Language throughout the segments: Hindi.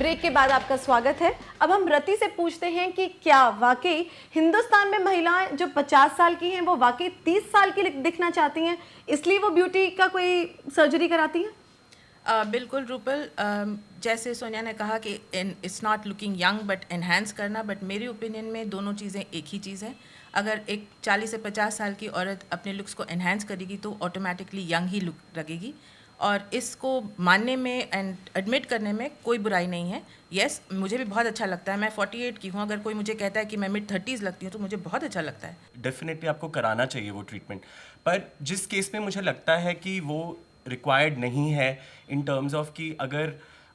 ब्रेक के बाद आपका स्वागत है। अब हम रति से पूछते हैं कि क्या वाकई हिंदुस्तान में महिलाएं जो 50 साल की हैं वो वाकई 30 साल की दिखना चाहती हैं, इसलिए वो ब्यूटी का कोई सर्जरी कराती हैं? बिल्कुल रूपल, जैसे सोनिया ने कहा कि it's not looking young but enhance करना, बट मेरी ओपिनियन में दोनों चीज़ें एक ही चीज़ है। अगर एक 40 से 50 साल की औरत अपने लुक्स को एनहांस करेगी तो ऑटोमेटिकली यंग ही लुक लगेगी, और इसको मानने में एंड एडमिट करने में कोई बुराई नहीं है। येस, मुझे भी बहुत अच्छा लगता है। मैं 48 की हूँ, अगर कोई मुझे कहता है कि मैं मिड 30s लगती हूँ तो मुझे बहुत अच्छा लगता है। डेफिनेटली आपको कराना चाहिए वो ट्रीटमेंट, पर जिस केस में मुझे लगता है कि वो रिक्वायर्ड नहीं है इन टर्म्स ऑफ कि अगर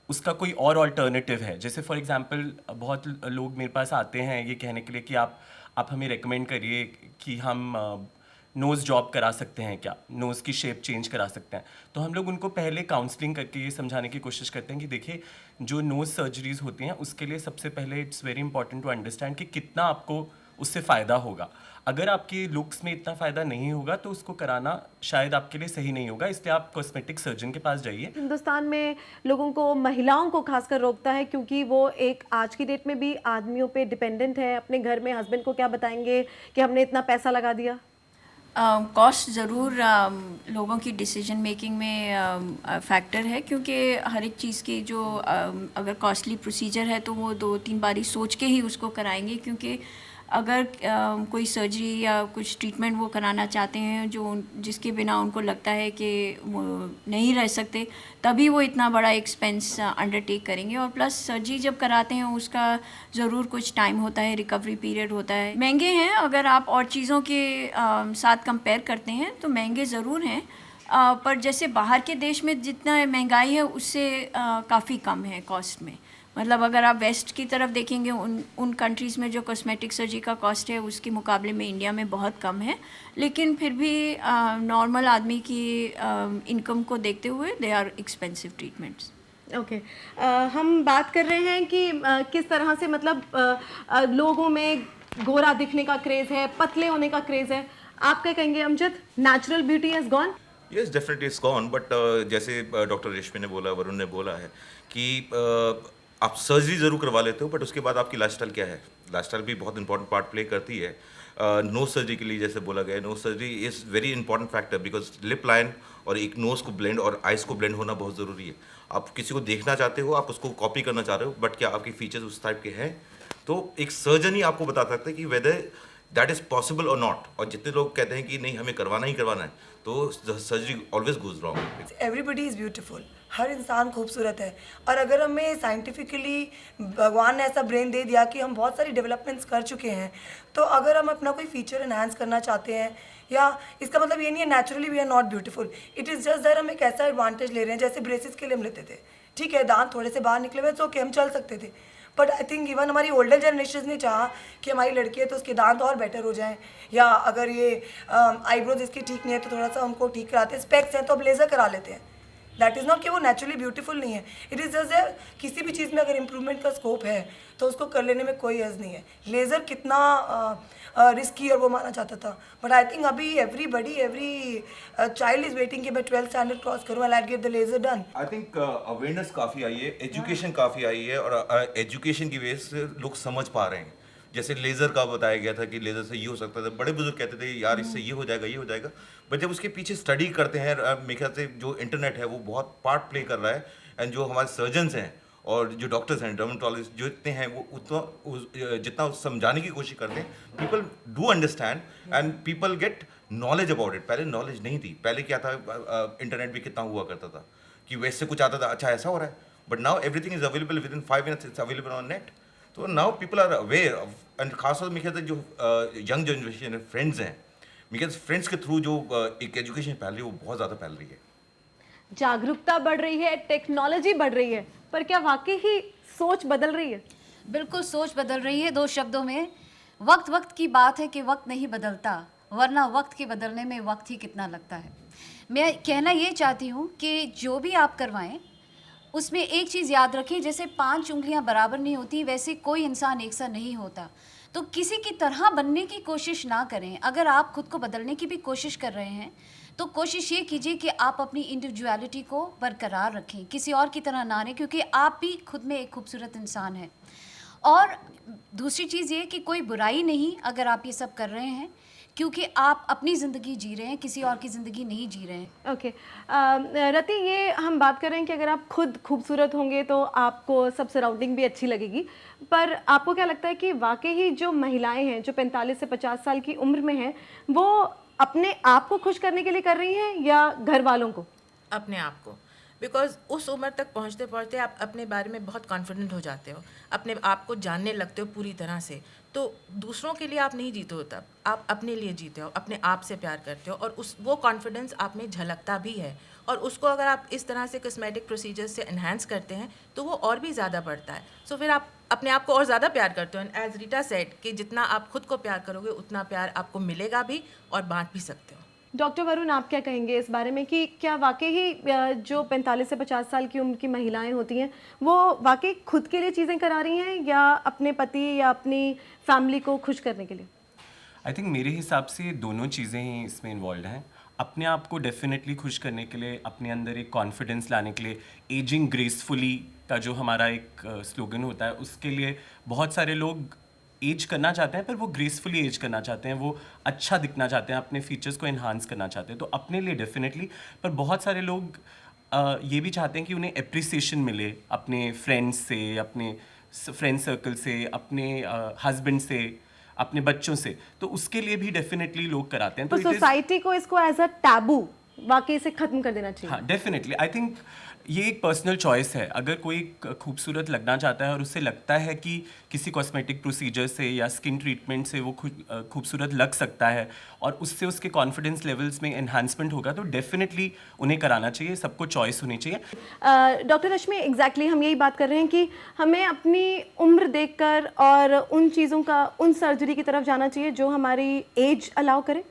उसका कोई और अल्टरनेटिव है, जैसे फॉर एग्जांपल बहुत लोग मेरे पास आते हैं ये कहने के लिए कि आप हमें रेकमेंड करिए कि हम नोज़ जॉब करा सकते हैं, क्या नोज़ की शेप चेंज करा सकते हैं। तो हम लोग उनको पहले काउंसलिंग करके ये समझाने की कोशिश करते हैं कि देखिए जो नोज़ सर्जरीज होती हैं उसके लिए सबसे पहले it's very important to understand कि कितना आपको उससे फ़ायदा होगा। अगर आपके लुक्स में इतना फ़ायदा नहीं होगा तो उसको कराना शायद आपके लिए सही नहीं होगा, इसलिए आप कॉस्मेटिक सर्जन के पास जाइए। हिंदुस्तान में लोगों को, महिलाओं को खासकर रोकता है क्योंकि वो एक आज की डेट में भी आदमियों पे डिपेंडेंट है। अपने घर में हस्बैंड को क्या बताएंगे कि हमने इतना पैसा लगा दिया? कॉस्ट ज़रूर लोगों की डिसीजन मेकिंग में फैक्टर है, क्योंकि हर एक चीज़ की जो अगर कॉस्टली प्रोसीजर है तो वो 2-3 बारी सोच के ही उसको कराएंगे, क्योंकि अगर कोई सर्जरी या कुछ ट्रीटमेंट वो कराना चाहते हैं जिसके बिना उनको लगता है कि वो नहीं रह सकते, तभी वो इतना बड़ा एक्सपेंस अंडरटेक करेंगे। और प्लस सर्जरी जब कराते हैं उसका ज़रूर कुछ टाइम होता है, रिकवरी पीरियड होता है। महंगे हैं, अगर आप और चीज़ों के साथ कंपेयर करते हैं तो महंगे ज़रूर हैं, पर जैसे बाहर के देश में जितना महंगाई है उससे काफ़ी कम है कॉस्ट में। मतलब अगर आप वेस्ट की तरफ देखेंगे, उन कंट्रीज़ में जो कॉस्मेटिक सर्जरी का कॉस्ट है उसके मुकाबले में इंडिया में बहुत कम है, लेकिन फिर भी नॉर्मल आदमी की इनकम को देखते हुए they are expensive treatments. Okay, हम बात कर रहे हैं कि किस तरह से मतलब लोगों में गोरा दिखने का क्रेज़ है, पतले होने का क्रेज़ है। आप क्या कहेंगे Amjad? Natural beauty has gone? Yes, definitely it's gone, but जैसे डॉक्टर रेशमी ने बोला, वरुण ने बोला है कि आप सर्जरी ज़रूर करवा लेते हो, बट उसके बाद आपकी लाइफस्टाइल क्या है। लाइफस्टाइल भी बहुत इंपॉर्टेंट पार्ट प्ले करती है। नोज सर्जरी के लिए जैसे बोला गया, nose surgery is very important factor, because lip line और एक नोज़ को ब्लेंड और आइज़ को ब्लेंड होना बहुत ज़रूरी है। आप किसी को देखना चाहते हो, आप उसको कॉपी करना चाह रहे हो, बट क्या आपके फीचर्स उस टाइप के हैं, तो एक सर्जन ही आपको बता सकता है कि वेदर दैट इज़ पॉसिबल और नॉट। और जितने लोग कहते हैं कि नहीं हमें करवाना ही करवाना है, तो surgery always goes wrong. Everybody is beautiful, हर इंसान खूबसूरत है। और अगर हमें साइंटिफिकली भगवान ने ऐसा ब्रेन दे दिया कि हम बहुत सारी डेवलपमेंट्स कर चुके हैं, तो अगर हम अपना कोई फीचर एनहांस करना चाहते हैं, या इसका मतलब ये नहीं है naturally we are not beautiful, it is just that हम एक ऐसा एडवांटेज ले रहे हैं। जैसे ब्रेसेस के लिए हम लेते थे, ठीक है, दांत थोड़े से बाहर निकले हुए तो ओके हम चल सकते थे, बट आई थिंक इवन हमारी ओल्डर जनरेशन ने चाहा कि हमारी लड़की है तो उसके दांत और बेटर हो जाएं, या अगर ये आईब्रोज इसकी ठीक नहीं है तो थोड़ा सा उनको ठीक कराते हैं। स्पेक्स हैं तो अब लेज़र करा लेते हैं। दैट इज़ नॉट कि वो नेचुरली ब्यूटीफुल नहीं है, इट इज़ जस्ट किसी भी चीज़ में अगर इम्प्रूवमेंट का स्कोप है तो उसको कर लेने में कोई अर्ज नहीं है। लेज़र कितना रिस्की और वो माना जाता था, बट आई थिंक अभी एवरी चाइल्ड इज़ वेटिंग कि मैं 12th स्टैंडर्ड क्रॉस करूँ and I get the laser done. I think awareness काफ़ी आई है, एजुकेशन काफ़ी आई है, और एजुकेशन की वजह से लोग समझ पा रहे हैं। जैसे लेज़र का बताया गया था कि लेज़र से ये हो सकता था, बड़े बुजुर्ग कहते थे यार इससे ये हो जाएगा, बट जब उसके पीछे स्टडी करते हैं, मेरे ख्याल से जो इंटरनेट है वो बहुत पार्ट प्ले कर रहा है, एंड जो हमारे सर्जन्स हैं और जो डॉक्टर्स हैं, डर्मेटोलॉजिस्ट जो इतने हैं, वो उतना जितना समझाने की कोशिश करते हैं, people do understand and people get knowledge about it. पहले नॉलेज नहीं थी, पहले क्या था, इंटरनेट भी कितना हुआ करता था कि वैसे कुछ आता था, अच्छा ऐसा हो रहा है, but now everything is available within 5 minutes, it's available on net. तो now people are aware of, and खासतौर में कहते हैं जो यंग जनरेशन है, फ्रेंड्स हैं, मेरे फ्रेंड्स के थ्रू जो एक एजुकेशन फैल रही है वो बहुत ज़्यादा फैल रही है। जागरूकता बढ़ रही है, टेक्नोलॉजी बढ़ रही है, पर क्या वाकई ही सोच बदल रही है? बिल्कुल सोच बदल रही है। 2 शब्दों में, वक्त की बात है कि वक्त नहीं बदलता, वरना वक्त के बदलने में वक्त ही कितना लगता है। मैं कहना ये चाहती हूँ कि जो भी आप करवाएं उसमें एक चीज़ याद रखें, जैसे 5 उंगलियां बराबर नहीं होती, वैसे कोई इंसान एक सा नहीं होता। तो किसी की तरह बनने की कोशिश ना करें। अगर आप खुद को बदलने की भी कोशिश कर रहे हैं तो कोशिश ये कीजिए कि आप अपनी इंडिविजुअलिटी को बरकरार रखें, किसी और की तरह ना रहें, क्योंकि आप भी खुद में एक खूबसूरत इंसान हैं। और दूसरी चीज़ ये कि कोई बुराई नहीं अगर आप ये सब कर रहे हैं, क्योंकि आप अपनी ज़िंदगी जी रहे हैं, किसी और की ज़िंदगी नहीं जी रहे हैं। ओके रति, ये हम बात कर रहे हैं कि अगर आप खुद खूबसूरत होंगे तो आपको सब सराउंडिंग भी अच्छी लगेगी, पर आपको क्या लगता है कि वाकई ही जो महिलाएं हैं जो 45 से 50 साल की उम्र में हैं, वो अपने आप को खुश करने के लिए कर रही हैं या घर वालों को? अपने आप को, बिकॉज उस उम्र तक पहुंचते पहुंचते आप अपने बारे में बहुत कॉन्फिडेंट हो जाते हो, अपने आप को जानने लगते हो पूरी तरह से, तो दूसरों के लिए आप नहीं जीते हो, तब आप अपने लिए जीते हो, अपने आप से प्यार करते हो, और वो कॉन्फिडेंस आप में झलकता भी है, और उसको अगर आप इस तरह से कॉस्मेटिक प्रोसीजर्स से एनहांस करते हैं तो वो और भी ज़्यादा बढ़ता है। सो फिर आप अपने आप को और ज़्यादा प्यार करते हो, एंड एज रीटा सेड कि जितना आप खुद को प्यार करोगे उतना प्यार आपको मिलेगा भी और बांट भी सकते हो। डॉक्टर वरुण, आप क्या कहेंगे इस बारे में कि क्या वाकई ही जो 45 से 50 साल की उम्र की महिलाएं होती हैं वो वाकई खुद के लिए चीज़ें करा रही हैं या अपने पति या अपनी फैमिली को खुश करने के लिए? आई थिंक मेरे हिसाब से दोनों चीज़ें ही इसमें इन्वॉल्व हैं। अपने आप को डेफिनेटली खुश करने के लिए, अपने अंदर एक कॉन्फिडेंस लाने के लिए, एजिंग ग्रेसफुली का जो हमारा एक स्लोगन होता है, उसके लिए बहुत सारे लोग एज करना चाहते हैं, पर वो ग्रेसफुली एज करना चाहते हैं, वो अच्छा दिखना चाहते हैं, अपने फीचर्स को एनहांस करना चाहते हैं, तो अपने लिए डेफिनेटली। पर बहुत सारे लोग ये भी चाहते हैं कि उन्हें एप्रिसिएशन मिले अपने फ्रेंड्स से, अपने फ्रेंड सर्कल से, अपने हस्बैंड से, अपने बच्चों से, तो उसके लिए भी डेफिनेटली लोग कराते हैं। तो it is- सोसाइटी को इसको एज अ टैबू वाकई से खत्म कर देना चाहिए। हाँ, डेफिनेटली। आई थिंक ये एक पर्सनल चॉइस है। अगर कोई खूबसूरत लगना चाहता है और उसे लगता है कि किसी कॉस्मेटिक प्रोसीजर से या स्किन ट्रीटमेंट से वो खूबसूरत लग सकता है और उससे उसके कॉन्फिडेंस लेवल्स में एनहांसमेंट होगा, तो डेफिनेटली उन्हें कराना चाहिए। सबको चॉइस होनी चाहिए। डॉक्टर रश्मि, एग्जैक्टली हम यही बात कर रहे हैं कि हमें अपनी उम्र देखकर और उन चीज़ों का, उन सर्जरी की तरफ जाना चाहिए जो हमारी एज अलाउ करे।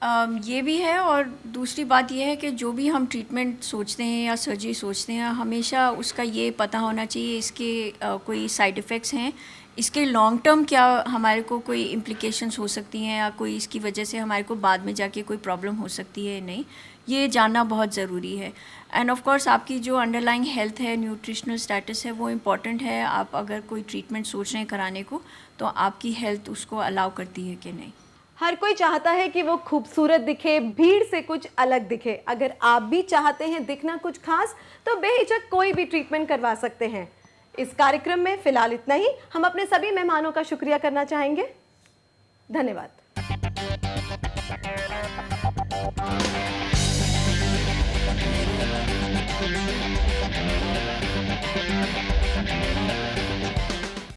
ये भी है, और दूसरी बात ये है कि जो भी हम ट्रीटमेंट सोचते हैं या सर्जरी सोचते हैं, हमेशा उसका ये पता होना चाहिए इसके कोई साइड इफ़ेक्ट्स हैं, इसके लॉन्ग टर्म क्या हमारे को कोई इम्प्लिकेशंस हो सकती हैं, या कोई इसकी वजह से हमारे को बाद में जाके कोई प्रॉब्लम हो सकती है नहीं, ये जानना बहुत ज़रूरी है। एंड ऑफ कोर्स आपकी जो अंडरलाइंग हेल्थ है, न्यूट्रिशनल स्टेटस है, वो इम्पॉर्टेंट है। आप अगर कोई ट्रीटमेंट सोच रहे हैं कराने को, तो आपकी हेल्थ उसको अलाउ करती है कि नहीं। हर कोई चाहता है कि वो खूबसूरत दिखे, भीड़ से कुछ अलग दिखे। अगर आप भी चाहते हैं दिखना कुछ खास, तो बेहिचक कोई भी ट्रीटमेंट करवा सकते हैं। इस कार्यक्रम में फिलहाल इतना ही। हम अपने सभी मेहमानों का शुक्रिया करना चाहेंगे। धन्यवाद।